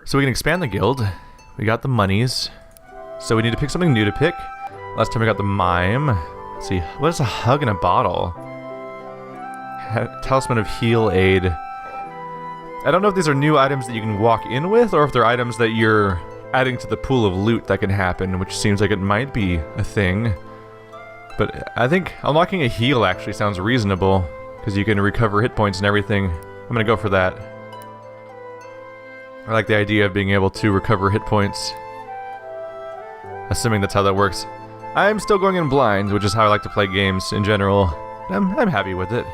So we can expand the guild. We got the monies. So we need to pick something new to pick. Last time we got the mime. Let's see, what is a hug in a bottle? Talisman of heal aid. I don't know if these are new items that you can walk in with, or if they're items that you're adding to the pool of loot that can happen, which seems like it might be a thing. But I think unlocking a heal actually sounds reasonable, because you can recover hit points and everything. I'm gonna go for that. I like the idea of being able to recover hit points. Assuming that's how that works. I'm still going in blind, which is how I like to play games in general. I'm happy with it.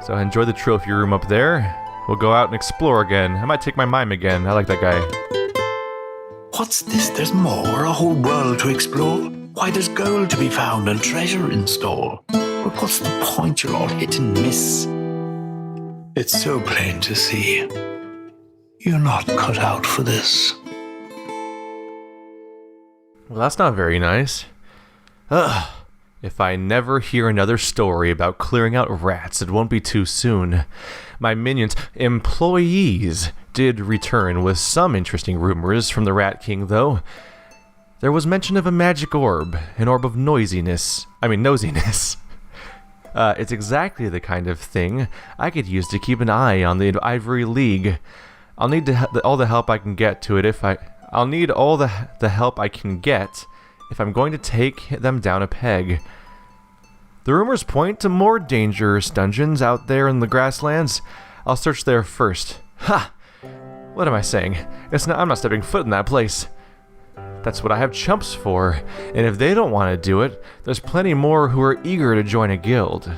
So enjoy the trophy room up there. We'll go out and explore again. I might take my mime again. I like that guy. What's this? There's more? A whole world to explore? Why, there's gold to be found and treasure in store. But what's the point? You're all hit and miss. It's so plain to see. You're not cut out for this. Well, that's not very nice. Ugh. If I never hear another story about clearing out rats, it won't be too soon. My minions, employees, did return with some interesting rumors from the Rat King, though. There was mention of a magic orb, an orb of nosiness. It's exactly the kind of thing I could use to keep an eye on the Ivory League. I'll need all the help I can get to it I'll need all the help I can get if I'm going to take them down a peg. The rumors point to more dangerous dungeons out there in the grasslands. I'll search there first. Ha! What am I saying? I'm not stepping foot in that place. That's what I have chumps for, and if they don't want to do it, there's plenty more who are eager to join a guild.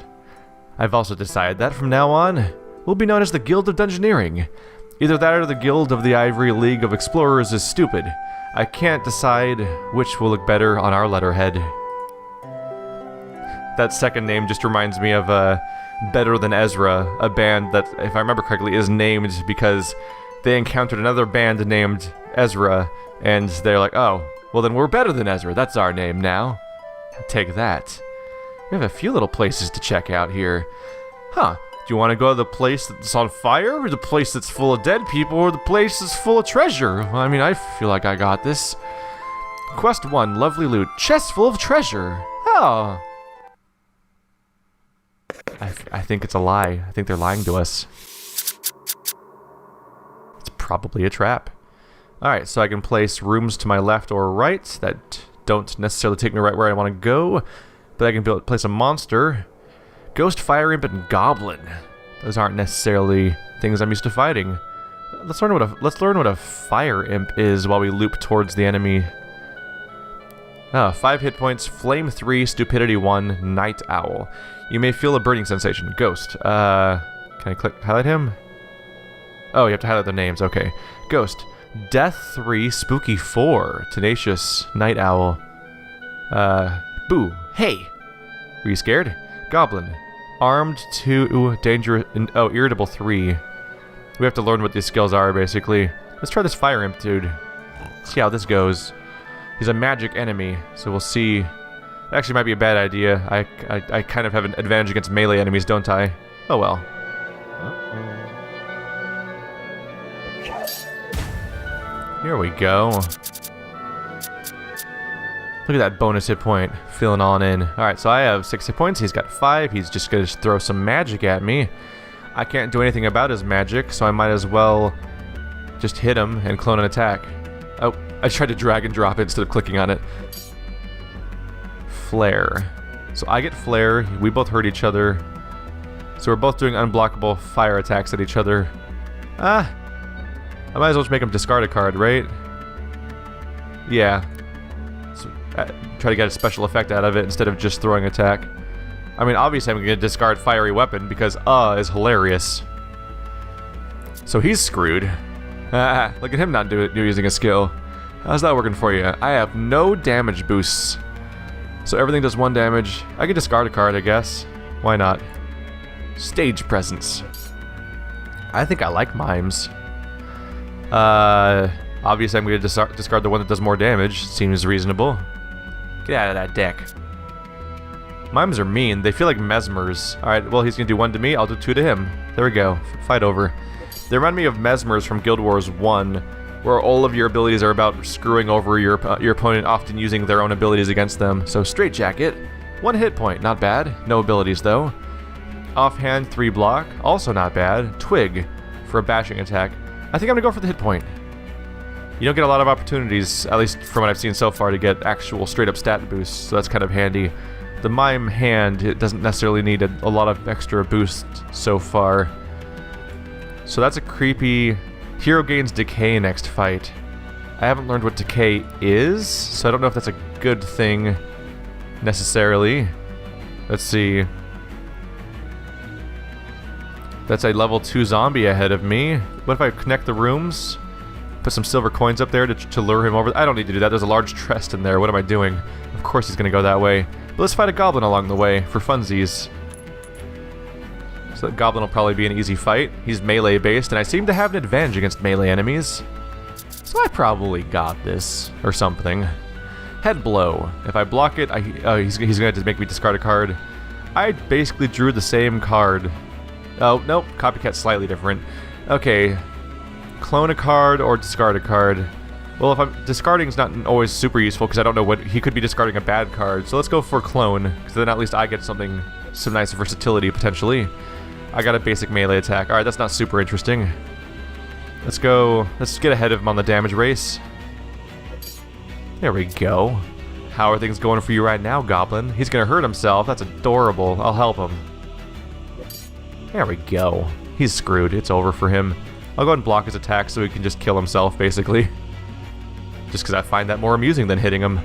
I've also decided that from now on, we'll be known as the Guild of Dungeoneering. Either that or the Guild of the Ivory League of Explorers is stupid. I can't decide which will look better on our letterhead. That second name just reminds me of Better Than Ezra, a band that, if I remember correctly, is named because they encountered another band named Ezra, and they're like, oh, well then we're Better Than Ezra, that's our name now. Take that. We have a few little places to check out here. Huh. Do you want to go to the place that's on fire, or the place that's full of dead people, or the place that's full of treasure? I mean, I feel like I got this. Quest 1, lovely loot. Chest full of treasure. Oh. I think it's a lie. I think they're lying to us. It's probably a trap. Alright, so I can place rooms to my left or right that don't necessarily take me right where I want to go, but I can place a monster. Ghost, Fire Imp, and Goblin. Those aren't necessarily things I'm used to fighting. Let's learn what a Fire Imp is while we loop towards the enemy. 5 hit points, Flame 3, Stupidity 1, Night Owl. You may feel a burning sensation. Ghost. Can I highlight him? Oh, you have to highlight their names. Okay. Ghost. Death 3, Spooky 4, Tenacious, Night Owl. Boo. Hey! Were you scared? Goblin. Armed 2, Dangerous, Irritable 3. We have to learn what these skills are, basically. Let's try this Fire Imp dude. See how this goes. He's a magic enemy, so we'll see. It actually might be a bad idea. I kind of have an advantage against melee enemies, don't I? Oh well. Here we go. Look at that bonus hit point. Filling on in. Alright, so I have 6 hit points. He's got 5. He's just going to throw some magic at me. I can't do anything about his magic, so I might as well just hit him and clone an attack. Oh, I tried to drag and drop it instead of clicking on it. Flare. So I get flare. We both hurt each other. So we're both doing unblockable fire attacks at each other. I might as well just make him discard a card, right? Yeah. So, try to get a special effect out of it instead of just throwing attack. I mean, obviously I'm going to discard Fiery Weapon because is hilarious. So he's screwed. Look at him not using a skill. How's that working for you? I have no damage boosts. So everything does 1 damage. I could discard a card, I guess. Why not? Stage presence. I think I like mimes. Obviously I'm going to discard the one that does more damage. Seems reasonable. Get out of that deck. Mimes are mean. They feel like mesmers. Alright, well he's going to do 1 to me. I'll do 2 to him. There we go. Fight over. They remind me of Mesmers from Guild Wars 1, where all of your abilities are about screwing over your opponent, often using their own abilities against them. So Straitjacket, 1 hit point, not bad. No abilities though. Offhand, 3 block, also not bad. Twig for a bashing attack. I think I'm gonna go for the hit point. You don't get a lot of opportunities, at least from what I've seen so far, to get actual straight-up stat boosts, so that's kind of handy. The Mime Hand, it doesn't necessarily need a lot of extra boost so far. So that's a creepy... Hero gains Decay next fight. I haven't learned what Decay is, so I don't know if that's a good thing necessarily. Let's see. That's a level 2 zombie ahead of me. What if I connect the rooms? Put some silver coins up there to lure him over. I don't need to do that. There's a large chest in there. What am I doing? Of course he's going to go that way. But let's fight a goblin along the way for funsies. So that goblin will probably be an easy fight. He's melee based, and I seem to have an advantage against melee enemies. So I probably got this, or something. Head blow. If I block it, he's going to have to make me discard a card. I basically drew the same card. Oh, nope. Copycat's slightly different. Okay. Clone a card or discard a card. Well, if I'm discarding is not always super useful because I don't know what he could be discarding a bad card. So let's go for clone because then at least I get some nice versatility potentially. I got a basic melee attack. All right, that's not super interesting. Let's go. Let's get ahead of him on the damage race. There we go. How are things going for you right now, Goblin? He's gonna hurt himself. That's adorable. I'll help him. There we go. He's screwed. It's over for him. I'll go ahead and block his attack so he can just kill himself, basically. Just because I find that more amusing than hitting him.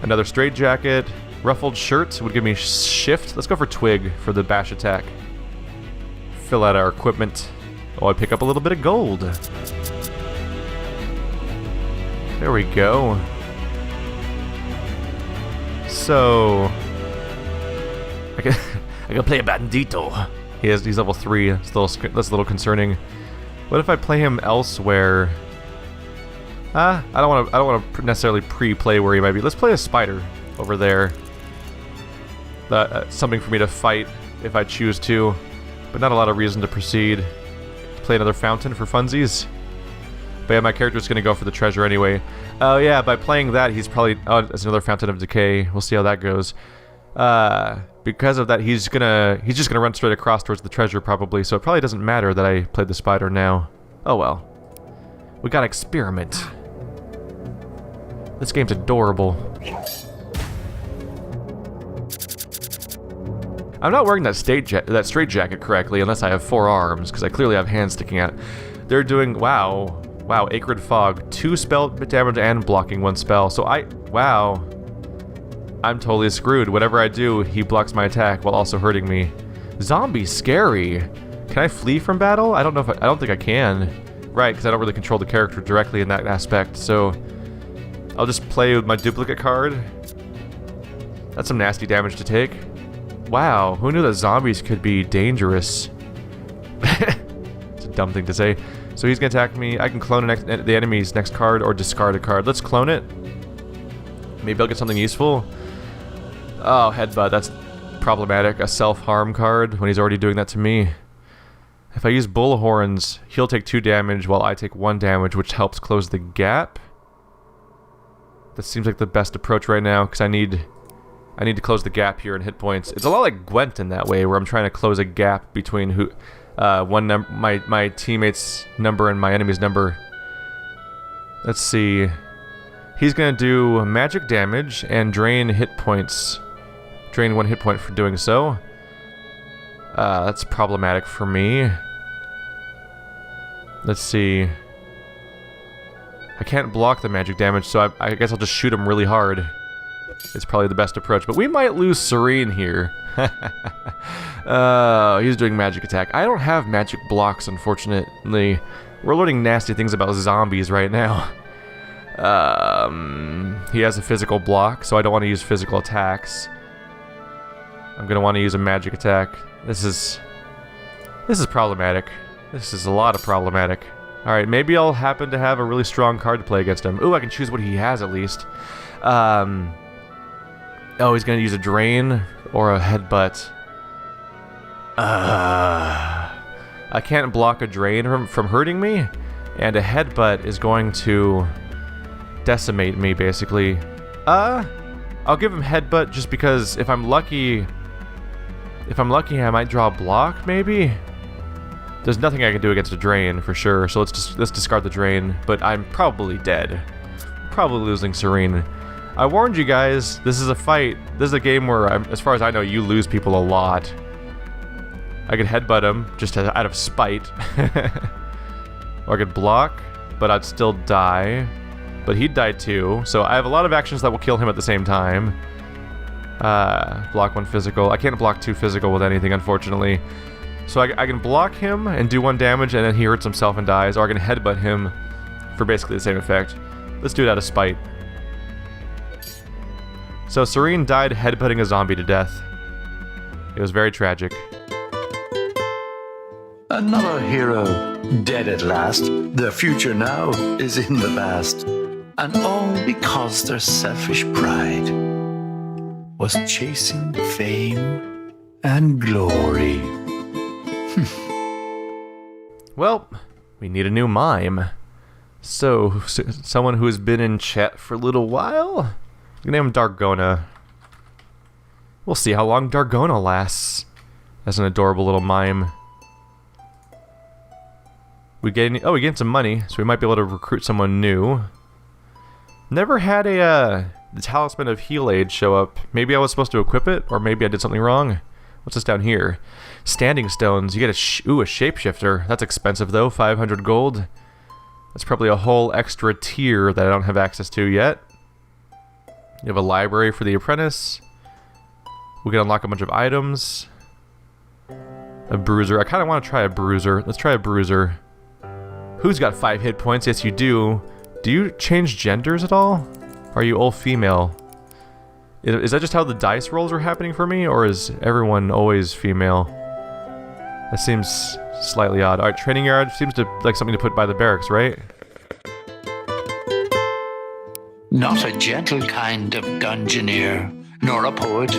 Another straitjacket. Ruffled shirt would give me shift. Let's go for twig for the bash attack. Fill out our equipment. Oh, I pick up a little bit of gold. There we go. So... I can play a bandito. He's level 3. That's a little concerning. What if I play him elsewhere? I don't want to necessarily pre-play where he might be. Let's play a spider over there. Something for me to fight if I choose to, but not a lot of reason to proceed. Play another fountain for funsies. But yeah, my character's gonna go for the treasure anyway. Oh yeah, by playing that, he's probably... Oh, it's another fountain of decay. We'll see how that goes. Because of that, he's just gonna run straight across towards the treasure probably, so it probably doesn't matter that I played the spider now. Oh well. We gotta experiment. This game's adorable. I'm not wearing that straitjacket correctly unless I have 4 arms, because I clearly have hands sticking out. They're doing... Wow. Wow, Acrid Fog. 2 spell damage and blocking 1 spell. So wow. I'm totally screwed. Whatever I do, he blocks my attack while also hurting me. Zombie's scary. Can I flee from battle? I don't know if I don't think I can. Right, because I don't really control the character directly in that aspect, so... I'll just play with my duplicate card. That's some nasty damage to take. Wow, who knew that zombies could be dangerous? It's a dumb thing to say. So he's gonna attack me. I can clone the enemy's next card or discard a card. Let's clone it. Maybe I'll get something useful. Oh, headbutt. That's problematic. A self-harm card when he's already doing that to me. If I use bullhorns, he'll take 2 damage while I take 1 damage, which helps close the gap. That seems like the best approach right now, because I need to close the gap here in hit points. It's a lot like Gwent in that way, where I'm trying to close a gap between my teammate's number and my enemy's number. Let's see. He's gonna do magic damage and drain hit points. Drain 1 hit point for doing so. That's problematic for me. Let's see. I can't block the magic damage, so I guess I'll just shoot him really hard. It's probably the best approach, but we might lose Serene here. He's doing magic attack. I don't have magic blocks, unfortunately. We're learning nasty things about zombies right now. He has a physical block, so I don't want to use physical attacks. I'm gonna want to use a magic attack. This is problematic. This is a lot of problematic. Alright, maybe I'll happen to have a really strong card to play against him. Ooh, I can choose what he has at least. Oh, he's gonna use a drain or a headbutt. I can't block a drain from hurting me, and a headbutt is going to decimate me, basically. I'll give him headbutt just because if I'm lucky, I might draw a block, maybe? There's nothing I can do against a drain, for sure, so let's discard the drain, but I'm probably dead. Probably losing Serene. I warned you guys, this is a fight. This is a game where, as far as I know, you lose people a lot. I could headbutt him, just out of spite. Or I could block, but I'd still die. But he'd die too, so I have a lot of actions that will kill him at the same time. Block 1 physical. I can't block 2 physical with anything, unfortunately. So I can block him and do 1 damage, and then he hurts himself and dies, or I can headbutt him for basically the same effect. Let's do it out of spite. So Serene died headbutting a zombie to death. It was very tragic. Another hero dead at last. Their future now is in the past. And all because their selfish pride was chasing fame and glory. Well, we need a new mime. So, someone who has been in chat for a little while? We name him Dargona. We'll see how long Dargona lasts as an adorable little mime. We gain some money, so we might be able to recruit someone new. Never had the Talisman of Heal Aid show up. Maybe I was supposed to equip it, or maybe I did something wrong. What's this down here? Standing stones. You get a shapeshifter. That's expensive though, 500 gold. That's probably a whole extra tier that I don't have access to yet. You have a library for the apprentice. We can unlock a bunch of items. A bruiser. I kind of want to try a bruiser. Let's try a bruiser. Who's got 5 hit points? Yes, you do. Do you change genders at all? Are you all female? Is that just how the dice rolls are happening for me, or is everyone always female? That seems slightly odd. Alright, training yard seems to like something to put by the barracks, right? Not a gentle kind of dungeoneer, nor a poet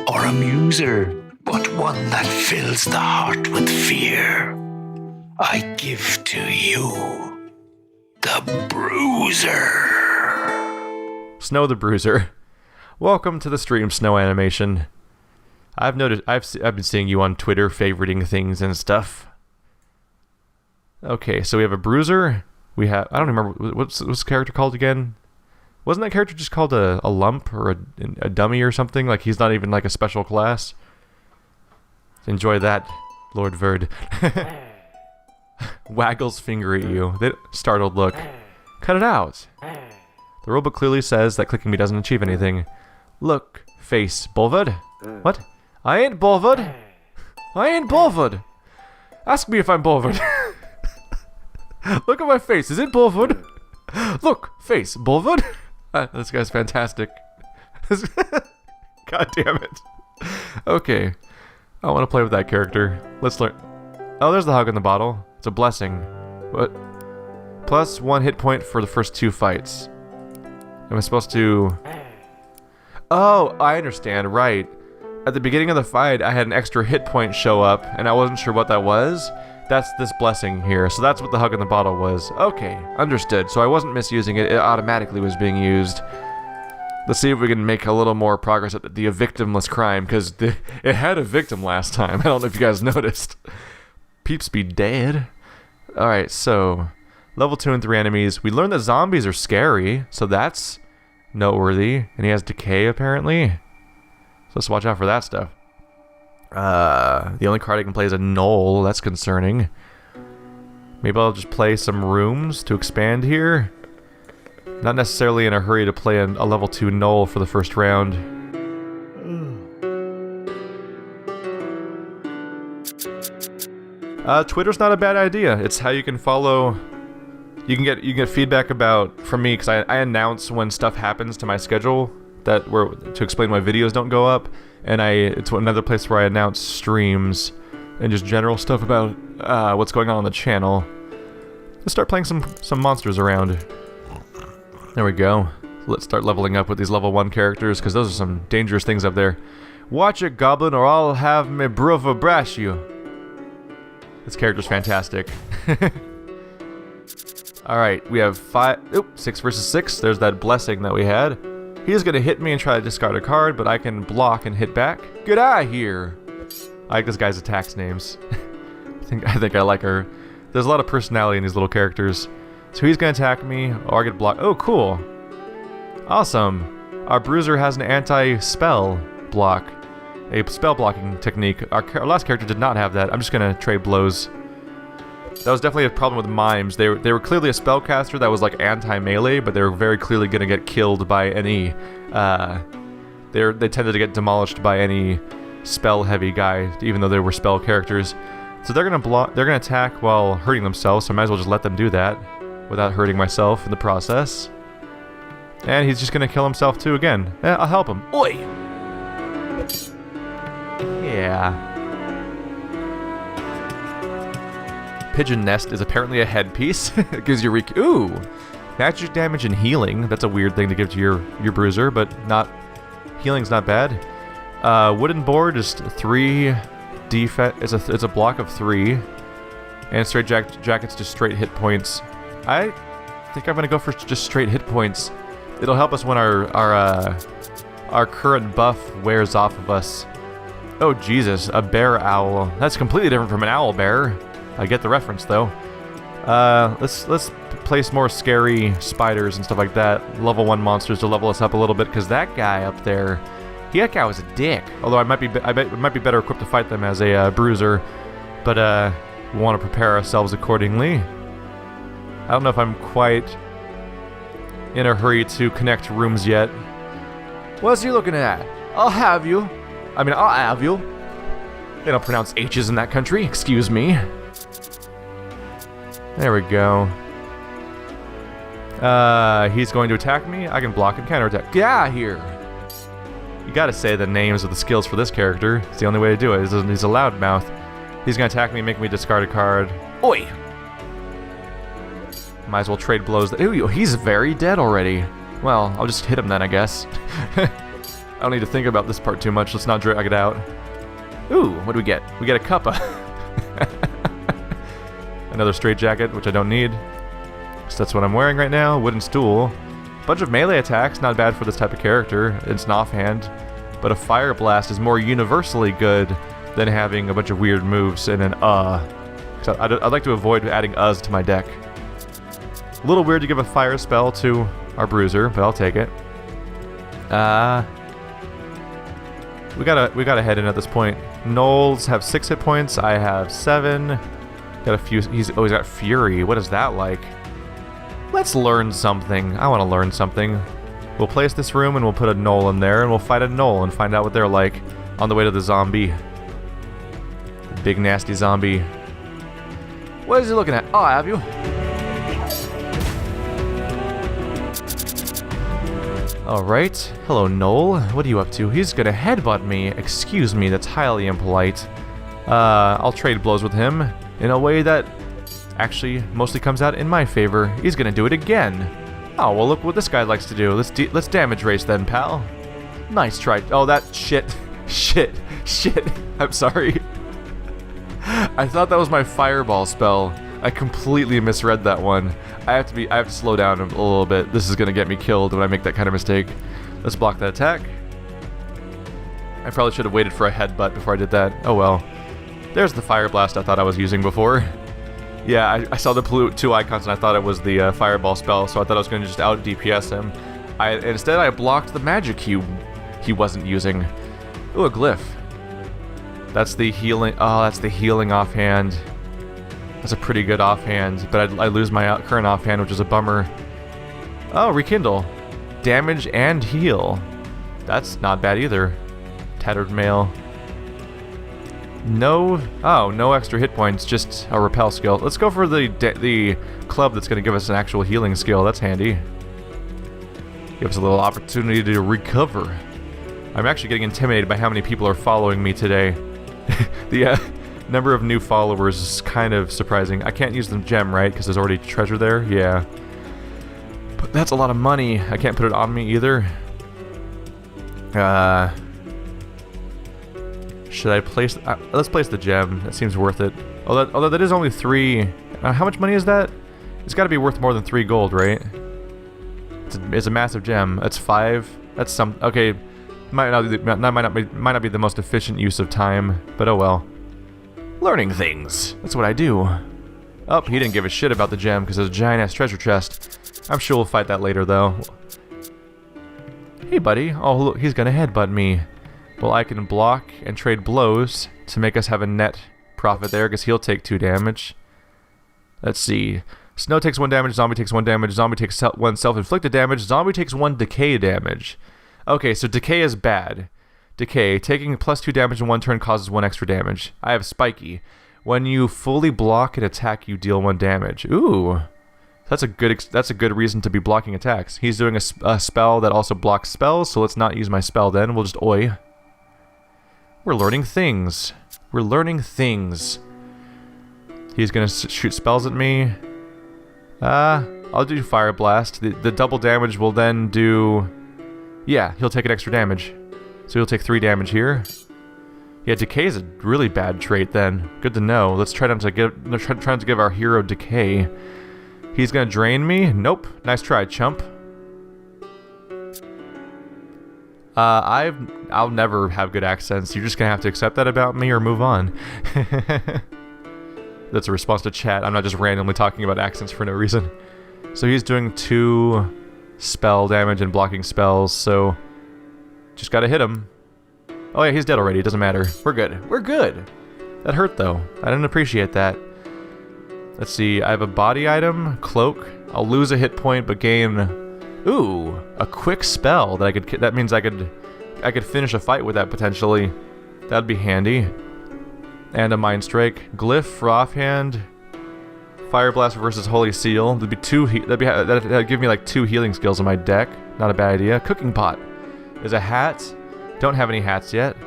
or a muser, but one that fills the heart with fear. I give to you the Bruiser. Snow the Bruiser. Welcome to the stream, Snow Animation. I've noticed I've been seeing you on Twitter favoriting things and stuff. Okay, so we have a Bruiser. We have I don't remember what's the character called again? Wasn't that character just called a lump or a dummy or something? Like he's not even like a special class. Enjoy that, Lord Verd. Waggles finger at you. Startled look. Cut it out. The rulebook clearly says that clicking me doesn't achieve anything. Look, face, bothered. What? I ain't bothered. I ain't bothered. Ask me if I'm bothered. Look at my face. Is it bothered? Look, face, bothered. This guy's fantastic. God damn it. Okay. I want to play with that character. Let's learn. Oh, there's the hug in the bottle. It's a blessing. What? Plus 1 hit point for the first 2 fights. Am I supposed to... Oh, I understand. Right. At the beginning of the fight, I had an extra hit point show up, and I wasn't sure what that was. That's this blessing here. So that's what the hug in the bottle was. Okay, understood. So I wasn't misusing it. It automatically was being used. Let's see if we can make a little more progress at the victimless crime, because it had a victim last time. I don't know if you guys noticed. Peeps be dead. Alright, so... Level 2 and 3 enemies. We learned that zombies are scary, so that's noteworthy. And he has decay, apparently. So let's watch out for that stuff. The only card I can play is a Knoll. That's concerning. Maybe I'll just play some rooms to expand here. Not necessarily in a hurry to play a level 2 Knoll for the first round. Twitter's not a bad idea. It's how you can follow... You can get feedback from me, because I announce when stuff happens to my schedule to explain why videos don't go up, and it's another place where I announce streams and just general stuff about what's going on the channel. Let's start playing some monsters around. There we go. Let's start leveling up with these level 1 characters, because those are some dangerous things up there. Watch it, Goblin, or I'll have me brother brash you. This character's fantastic. Alright, we have 6 versus 6. There's that blessing that we had. He's gonna hit me and try to discard a card, but I can block and hit back. Get out of here! I like this guy's attacks names. I think I like her. There's a lot of personality in these little characters. So he's gonna attack me, or I get blocked. Oh, cool. Awesome. Our Bruiser has an anti-spell block. A spell blocking technique. Our last character did not have that. I'm just gonna trade blows. That was definitely a problem with mimes. They were clearly a spellcaster that was like anti-melee, but they were very clearly gonna get killed by any. They tended to get demolished by any spell-heavy guy, even though they were spell characters. So they're gonna block. They're gonna attack while hurting themselves. So I might as well just let them do that without hurting myself in the process. And he's just gonna kill himself too again. I'll help him. Oi! Yeah. Pigeon Nest is apparently a headpiece. It gives you ooh! Magic damage and healing. That's a weird thing to give to your Bruiser, but healing's not bad. Wooden board is 3 defense. It's a block of 3. And straight jacket's just straight hit points. I think I'm gonna go for just straight hit points. It'll help us when our current buff wears off of us. Oh Jesus, a bear owl. That's completely different from an owl bear. I get the reference though. Let's place more scary spiders and stuff like that. Level 1 monsters to level us up a little bit, because that guy up there, that guy was a dick. Although I might be better equipped to fight them as a Bruiser, but we want to prepare ourselves accordingly. I don't know if I'm quite in a hurry to connect rooms yet. What's he looking at? I'll have you. They don't pronounce H's in that country. Excuse me. There we go. He's going to attack me. I can block and counterattack. Get out of here! You gotta say the names of the skills for this character. It's the only way to do it. He's a loudmouth. He's gonna attack me, make me discard a card. Oi! Might as well trade blows. Ooh, he's very dead already. Well, I'll just hit him then, I guess. I don't need to think about this part too much. Let's not drag it out. Ooh, what do we get? We get a cuppa. Another straight jacket, which I don't need. So that's what I'm wearing right now. Wooden stool. Bunch of melee attacks, not bad for this type of character. It's an offhand. But a fire blast is more universally good than having a bunch of weird moves and an So I'd like to avoid adding uhs to my deck. A little weird to give a fire spell to our Bruiser, but I'll take it. We gotta head in at this point. Knowles have 6 hit points. I have 7. Got a few. He's got Fury. What is that like? Let's learn something. I want to learn something. We'll place this room and we'll put a Knoll in there, and we'll fight a Knoll and find out what they're like on the way to the zombie. The big nasty zombie. What is he looking at? Oh, have you? Alright. Hello, Knoll. What are you up to? He's gonna headbutt me. Excuse me, that's highly impolite. I'll trade blows with him in a way that actually mostly comes out in my favor. He's gonna do it again. Oh, well, look what this guy likes to do. Let's damage race then, pal. Nice try. Oh, that shit. Shit. I'm sorry. I thought that was my fireball spell. I completely misread that one. I have to slow down a little bit. This is gonna get me killed when I make that kind of mistake. Let's block that attack. I probably should have waited for a headbutt before I did that. Oh well. There's the fire blast I thought I was using before. Yeah, I saw the blue 2 icons and I thought it was the fireball spell, so I thought I was gonna just out DPS him. Instead I blocked the magic cube he wasn't using. Ooh, a glyph. That's the healing. Oh, that's the healing offhand. That's a pretty good offhand, but I lose my current offhand, which is a bummer. Oh, rekindle. Damage and heal. That's not bad either. Tattered mail. No extra hit points, just a repel skill. Let's go for the club that's going to give us an actual healing skill. That's handy. Give us a little opportunity to recover. I'm actually getting intimidated by how many people are following me today. The number of new followers is kind of surprising. I can't use the gem, right? Because there's already treasure there? Yeah. But that's a lot of money. I can't put it on me either. Should I place... let's place the gem. That seems worth it. Although that is only 3... how much money is that? It's got to be worth more than 3 gold, right? It's a massive gem. That's 5. That's some... Okay, might not be the most efficient use of time, but oh well. Learning things. That's what I do. Oh, he didn't give a shit about the gem because there's a giant-ass treasure chest. I'm sure we'll fight that later, though. Hey, buddy. Oh, look, he's gonna headbutt me. Well, I can block and trade blows to make us have a net profit there, because he'll take 2 damage. Let's see. Snow takes 1 damage, zombie takes 1 damage, zombie takes 1 self-inflicted damage, zombie takes 1 decay damage. Okay, so decay is bad. Decay, taking +2 damage in 1 turn causes 1 extra damage. I have spiky. When you fully block an attack, you deal 1 damage. Ooh. That's a good reason to be blocking attacks. He's doing a spell that also blocks spells, so let's not use my spell then. We'll just oi. We're learning things. We're learning things. He's gonna shoot spells at me. I'll do Fire Blast. The double damage will then do... Yeah, he'll take an extra damage. So he'll take 3 damage here. Yeah, Decay is a really bad trait then. Good to know. Let's try to give our hero Decay. He's gonna drain me? Nope. Nice try, chump. I'll never have good accents. You're just gonna have to accept that about me or move on. That's a response to chat. I'm not just randomly talking about accents for no reason. So he's doing 2 spell damage and blocking spells, so just gotta hit him. Oh yeah, he's dead already. It doesn't matter. We're good. We're good. That hurt though. I didn't appreciate that. Let's see. I have a body item, cloak. I'll lose a hit point, but gain. Ooh, a quick spell that I could. That means I could finish a fight with that potentially. That'd be handy. And a mind strike, glyph for offhand. Fire blast versus holy seal. That'd be 2. That'd give me like 2 healing skills in my deck. Not a bad idea. Cooking pot. Is a hat. Don't have any hats yet.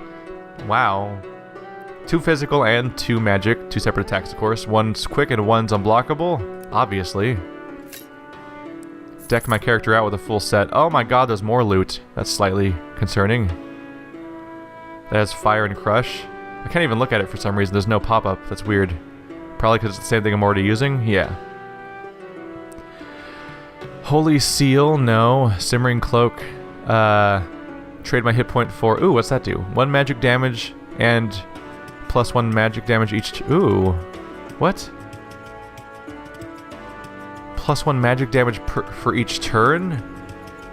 Wow. 2 physical and 2 magic. 2 separate attacks, of course. One's quick and one's unblockable. Obviously. Deck my character out with a full set. Oh my god, there's more loot. That's slightly concerning. That has fire and crush. I can't even look at it for some reason. There's no pop-up. That's weird. Probably because it's the same thing I'm already using? Yeah. Holy seal, no. Simmering cloak. Trade my hit point for... Ooh, what's that do? 1 magic damage and +1 magic damage each... Ooh. What? +1 magic damage for each turn?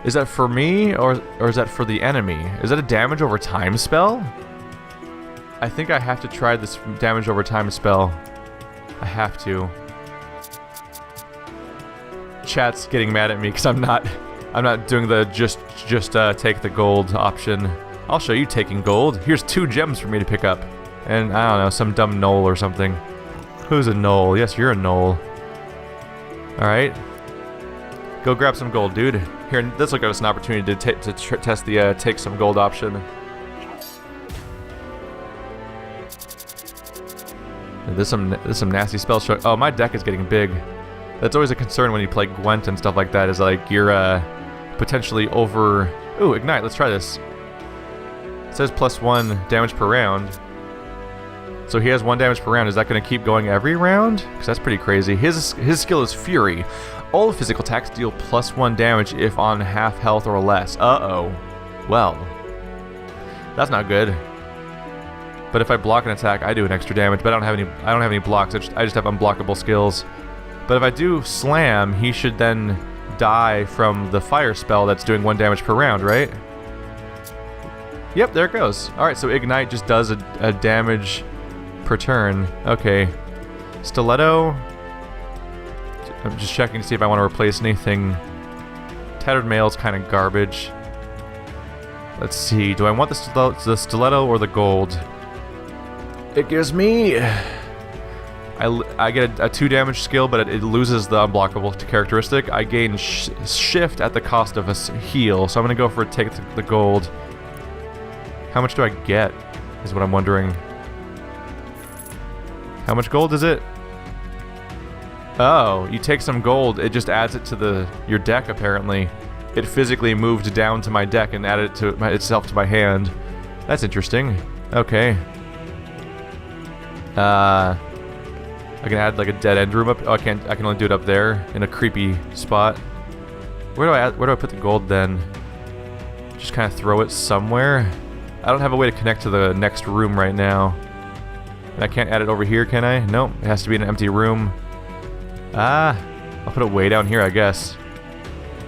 Is that for me, or is that for the enemy? Is that a damage over time spell? I think I have to try this damage over time spell. I have to. Chat's getting mad at me because I'm not doing the just take the gold option. I'll show you taking gold. Here's 2 gems for me to pick up. And I don't know, some dumb knoll or something. Who's a knoll? Yes, you're a knoll. Alright. Go grab some gold, dude. Here, this will give us an opportunity to test the take some gold option. There's some nasty spells. Oh, my deck is getting big. That's always a concern when you play Gwent and stuff like that, is like you're potentially over... Ooh, Ignite, let's try this. It says +1 damage per round. So he has 1 damage per round. Is that going to keep going every round? Because that's pretty crazy. His skill is Fury. All physical attacks deal +1 damage if on half health or less. Uh-oh. Well. That's not good. But if I block an attack, I do an extra damage. But I don't have any blocks. I just have unblockable skills. But if I do slam, he should then die from the fire spell that's doing 1 damage per round, right? Yep, there it goes. Alright, so Ignite just does a damage per turn. Okay. Stiletto. I'm just checking to see if I want to replace anything. Tattered Mail's kind of garbage. Let's see. Do I want the stiletto or the gold? It gives me... I get a 2 damage skill, but it loses the unblockable characteristic. I gain shift at the cost of a heal, so I'm going to go for take the gold. How much do I get, is what I'm wondering. How much gold is it? Oh, you take some gold, it just adds it to your deck, apparently. It physically moved down to my deck and added it to itself to my hand. That's interesting. Okay. I can add like a dead end room up. Oh, I can't. I can only do it up there in a creepy spot. Where do I put the gold then? Just kind of throw it somewhere. I don't have a way to connect to the next room right now. And I can't add it over here, can I? Nope. It has to be in an empty room. Ah, I'll put it way down here, I guess.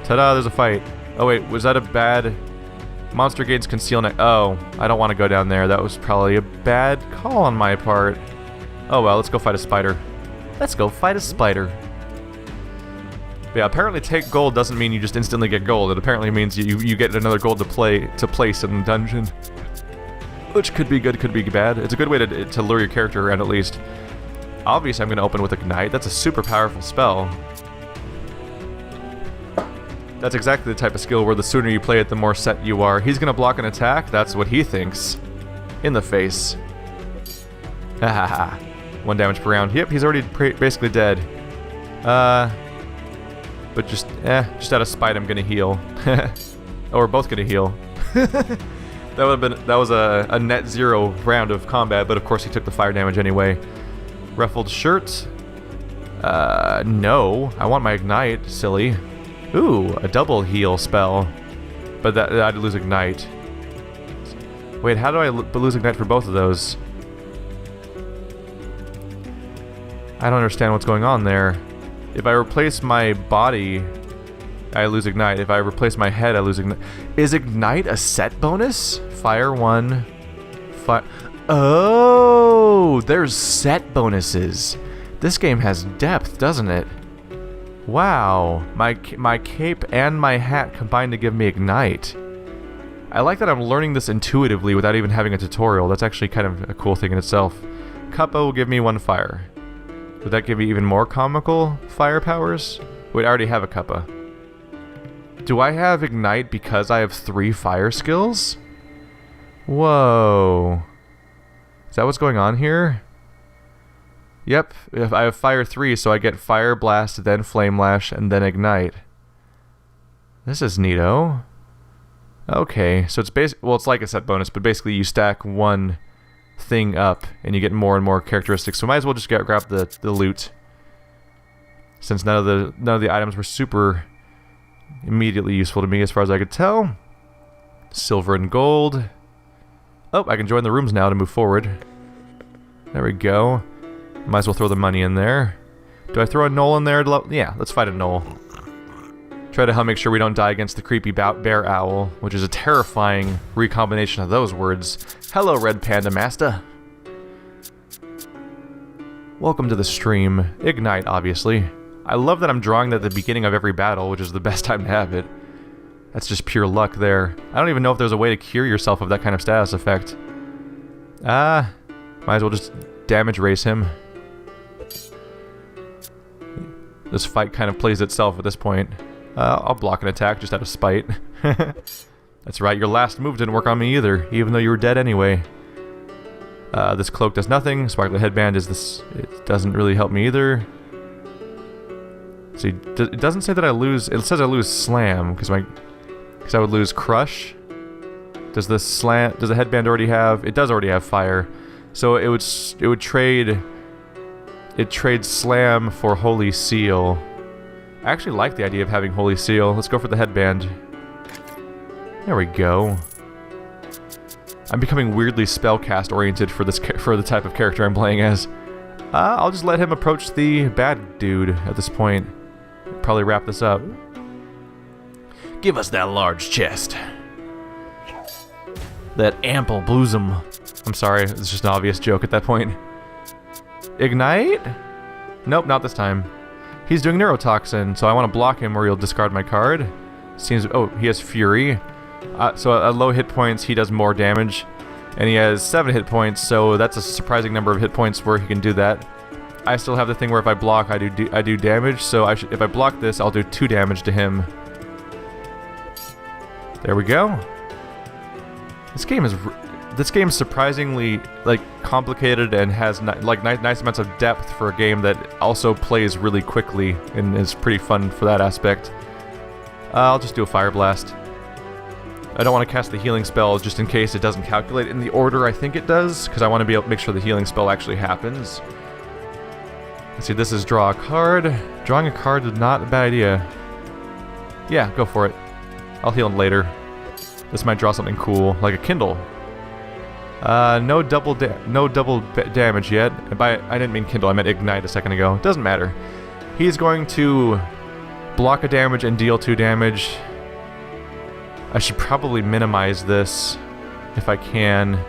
Ta-da! There's a fight. Oh wait, was that a bad? Monster gains conceal neck. Oh, I don't want to go down there. That was probably a bad call on my part. Oh well, let's go fight a spider. Let's go fight a spider. But yeah, apparently take gold doesn't mean you just instantly get gold. It apparently means you get another gold to place in the dungeon. Which could be good, could be bad. It's a good way to lure your character around at least. Obviously I'm going to open with Ignite. That's a super powerful spell. That's exactly the type of skill where the sooner you play it, the more set you are. He's going to block an attack. That's what he thinks. In the face. Hahaha. 1 damage per round. Yep, he's already basically dead. But just out of spite, I'm gonna heal. Oh, we're both gonna heal. That was a net 0 round of combat, but of course he took the fire damage anyway. Ruffled shirt. No, I want my Ignite, silly. Ooh, a double heal spell. But I'd lose Ignite. Wait, how do I lose Ignite for both of those? I don't understand what's going on there. If I replace my body, I lose Ignite. If I replace my head, I lose Ignite. Is Ignite a set bonus? Fire 1. Fire. Oh, there's set bonuses. This game has depth, doesn't it? Wow. My cape and my hat combined to give me Ignite. I like that I'm learning this intuitively without even having a tutorial. That's actually kind of a cool thing in itself. Kappa will give me 1 fire. Would that give me even more comical fire powers? Wait, I already have a Kappa. Do I have Ignite because I have 3 fire skills? Whoa. Is that what's going on here? Yep, if I have fire 3, so I get fire blast, then flame lash, and then Ignite. This is neato. Okay, so it's well, it's like a set bonus, but basically you stack 1 thing up and you get more and more characteristics, so might as well just grab the loot, since none of the items were super immediately useful to me as far as I could tell. Silver and gold. Oh, I can join the rooms now to move forward. There we go. Might as well throw the money in there. Do I throw a gnoll in there? Yeah, let's fight a gnoll. Try to make sure we don't die against the creepy bear owl, which is a terrifying recombination of those words. Hello, Red Panda Master. Welcome to the stream. Ignite, obviously. I love that I'm drawing that at the beginning of every battle, which is the best time to have it. That's just pure luck there. I don't even know if there's a way to cure yourself of that kind of status effect. Might as well just damage race him. This fight kind of plays itself at this point. I'll block an attack just out of spite. That's right, your last move didn't work on me either, even though you were dead anyway. This cloak does nothing. Sparkly headband is this. It doesn't really help me either. See, it doesn't say that I lose. It says I lose slam because I would lose crush. Does the headband already have? It does already have fire, so it would trade. It trades slam for holy seal. I actually like the idea of having holy seal. Let's go for the headband. There we go. I'm becoming weirdly spellcast oriented for the type of character I'm playing as. I'll just let him approach the bad dude at this point. Probably wrap this up. Give us that large chest. That ample bosom. I'm sorry, it's just an obvious joke at that point. Ignite? Nope, not this time. He's doing neurotoxin, so I want to block him or he'll discard my card. Seems. Oh, he has fury. So at low hit points, he does more damage. And he has 7 hit points, so that's a surprising number of hit points where he can do that. I still have the thing where if I block, I do damage, so if I block this, I'll do 2 damage to him. There we go. This game's surprisingly complicated and has nice amounts of depth for a game that also plays really quickly and is pretty fun for that aspect. I'll just do a fire blast. I don't want to cast the healing spell just in case it doesn't calculate in the order I think it does, because I want to be able to make sure the healing spell actually happens. Let's see, this is draw a card. Drawing a card is not a bad idea. Yeah, go for it. I'll heal him later. This might draw something cool, like a Kindle. No double damage yet. I didn't mean Kindle, I meant Ignite a second ago. Doesn't matter. He's going to block a damage and deal 2 damage. I should probably minimize this if I can.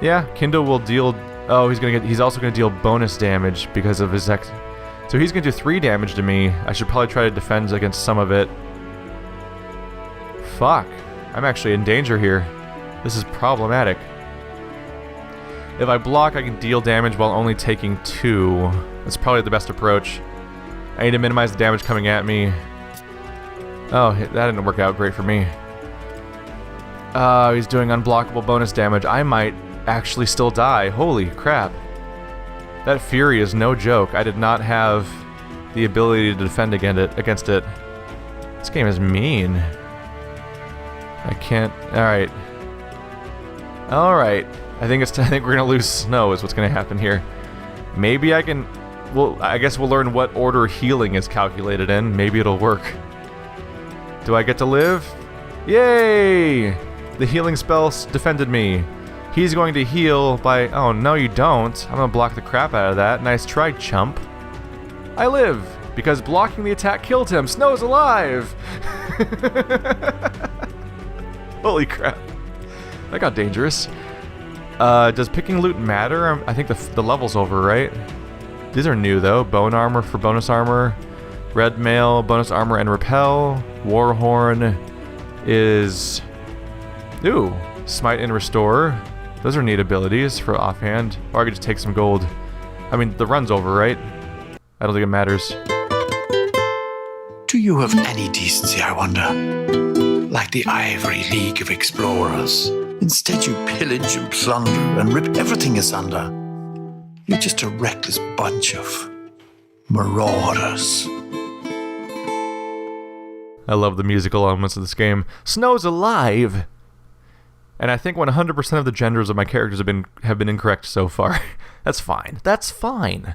Yeah, Kindle will deal. Oh, he's also gonna deal bonus damage because of his so he's gonna do 3 damage to me. I should probably try to defend against some of it. Fuck. I'm actually in danger here. This is problematic. If I block, I can deal damage while only taking 2. That's probably the best approach. I need to minimize the damage coming at me. Oh, that didn't work out great for me. He's doing unblockable bonus damage. I might actually still die. Holy crap. That Fury is no joke. I did not have the ability to defend against it. This game is mean. I can't... Alright. Alright. I think we're gonna lose Snow is what's gonna happen here. Maybe I can... Well, I guess we'll learn what order healing is calculated in. Maybe it'll work. Do I get to live? Yay! The healing spell defended me. He's going to heal by... Oh, no you don't. I'm gonna block the crap out of that. Nice try, chump. I live! Because blocking the attack killed him. Snow's alive! Holy crap. That got dangerous. Does picking loot matter? I think the level's over, right? These are new, though. Bone armor for bonus armor. Red mail, bonus armor and repel. Warhorn is... Ooh, smite and restore. Those are neat abilities for offhand. Or I could just take some gold. I mean, the run's over, right? I don't think it matters. Do you have any decency, I wonder? Like the Ivory League of Explorers. Instead you pillage and plunder and rip everything asunder. You're just a reckless bunch of marauders. I love the musical elements of this game. Snow's alive! And I think 100% of the genders of my characters have been incorrect so far. That's fine. That's fine.